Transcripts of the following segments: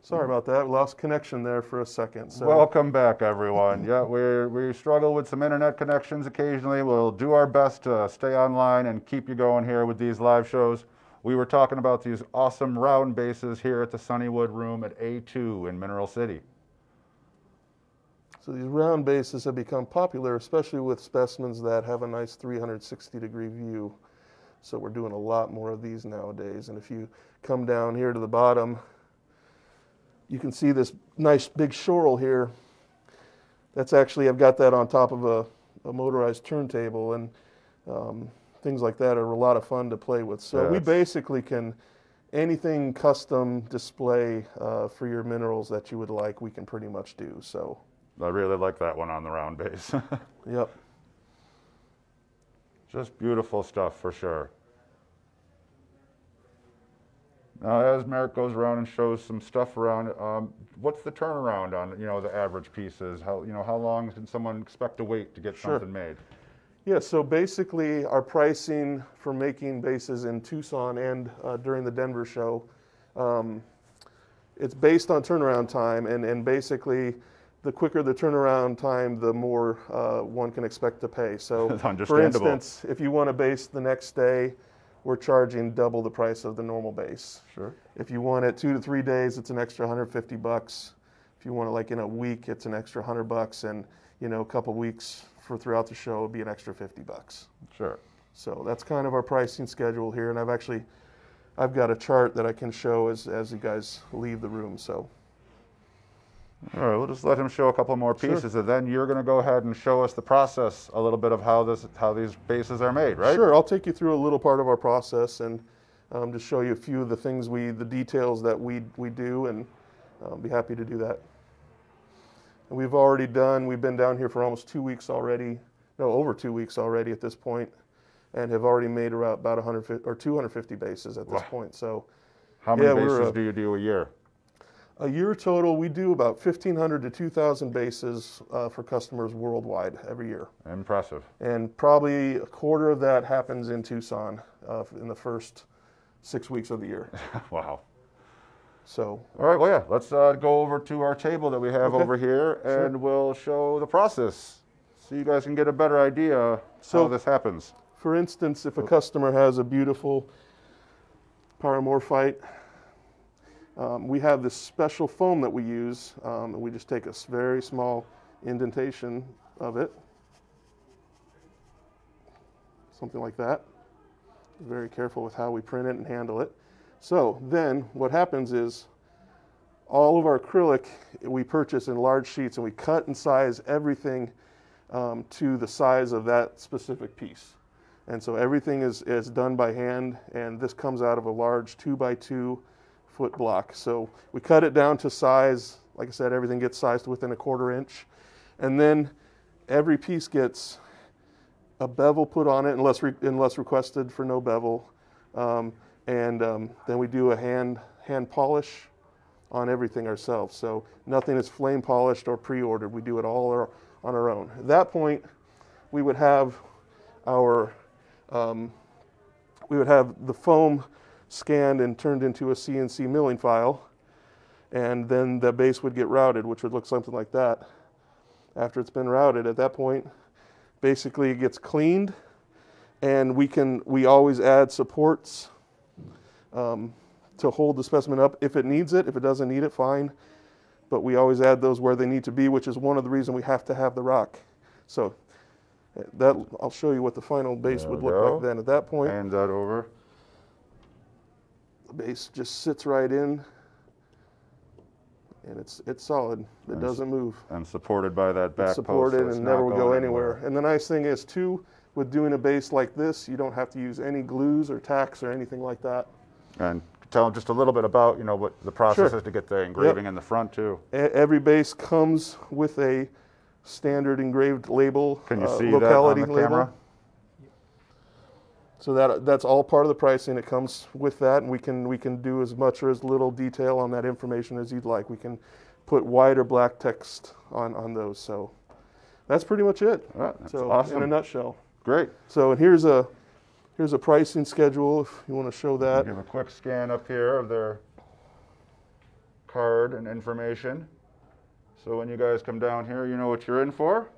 Sorry about that. We lost connection there for a second. So. Welcome back, everyone. Yeah, we struggle with some internet connections occasionally. We'll do our best to stay online and keep you going here with these live shows. We were talking about these awesome round bases here at the Sunnywood Room at A2 in Mineral City. So these round bases have become popular, especially with specimens that have a nice 360-degree view. So we're doing a lot more of these nowadays. And if you come down here to the bottom, you can see this nice big shorel here. That's actually, I've got that on top of a motorized turntable, and things like that are a lot of fun to play with. So we basically can, anything custom display for your minerals that you would like, we can pretty much do. So I really like that one on the round base. Yep. Just beautiful stuff for sure. Now, as Merrick goes around and shows some stuff around, what's the turnaround on, the average pieces? How long can someone expect to wait to get something made? Yeah, so basically our pricing for making bases in Tucson and during the Denver show, it's based on turnaround time, and basically the quicker the turnaround time, the more one can expect to pay. So for instance, if you want a base the next day, we're charging double the price of the normal base. Sure. If you want it 2 to 3 days, it's an extra $150. If you want it like in a week, it's an extra $100, and a couple weeks for throughout the show would be an extra $50. Sure. So that's kind of our pricing schedule here, and I've got a chart that I can show as you guys leave the room. So. All right, we'll just let him show a couple more pieces, and then you're going to go ahead and show us the process, a little bit of how these bases are made, right? Sure, I'll take you through a little part of our process and just show you a few of the things the details that we do, and be happy to do that. And we've been down here for almost 2 weeks already, over 2 weeks already at this point, and have already made about 150 or 250 bases at this point. So, how many bases do you do a year? A year total, we do about 1,500 to 2,000 bases for customers worldwide every year. Impressive. And probably a quarter of that happens in Tucson in the first 6 weeks of the year. Wow. So. All right, well, yeah, let's go over to our table that we have over here, and we'll show the process so you guys can get a better idea how this happens. For instance, if a customer has a beautiful pyromorphite, we have this special foam that we use, and we just take a very small indentation of it, something like that. Very careful with how we print it and handle it. So then what happens is all of our acrylic we purchase in large sheets, and we cut and size everything to the size of that specific piece. And so everything is done by hand, and this comes out of a large 2x2 foot block. So we cut it down to size. Like I said, everything gets sized within a 1/4 inch. And then every piece gets a bevel put on it, unless requested for no bevel. Then we do a hand polish on everything ourselves. So nothing is flame polished or pre-ordered. We do it all on our own. At that point, we would have the foam scanned and turned into a CNC milling file, and then the base would get routed, which would look something like that. After it's been routed, at that point, basically it gets cleaned, and we always add supports to hold the specimen up if it needs it. If it doesn't need it, fine, but we always add those where they need to be, which is one of the reasons we have to have the rock. So I'll show you what the final base would look like then. At that point, hand that over. The base just sits right in, and it's solid. It doesn't move. And supported by that back post. Supported and never will go anywhere. And the nice thing is too, with doing a base like this, you don't have to use any glues or tacks or anything like that. And tell them just a little bit about what the process is to get the engraving in the front too. Every base comes with a standard engraved label. Can you see locality that on the camera? So that's all part of the pricing. It comes with that, and we can do as much or as little detail on that information as you'd like. We can put white or black text on those. So that's pretty much it. That's awesome. In a nutshell. Great. So and here's a pricing schedule if you want to show that. Give a quick scan up here of their card. board and information. So when you guys come down here, you know what you're in for.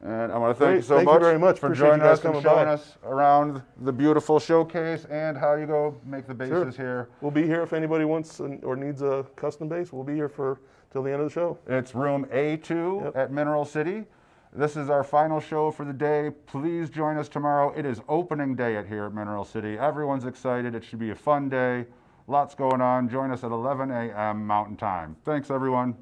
And I want to thank you so much very much for Appreciate joining you guys us and coming showing by. us around the beautiful showcase and how you go make the bases here. We'll be here if anybody wants or needs a custom base. We'll be here till the end of the show. It's room A2 at Mineral City. This is our final show for the day. Please join us tomorrow. It is opening day here at Mineral City. Everyone's excited. It should be a fun day. Lots going on. Join us at 11 a.m. Mountain Time. Thanks, everyone.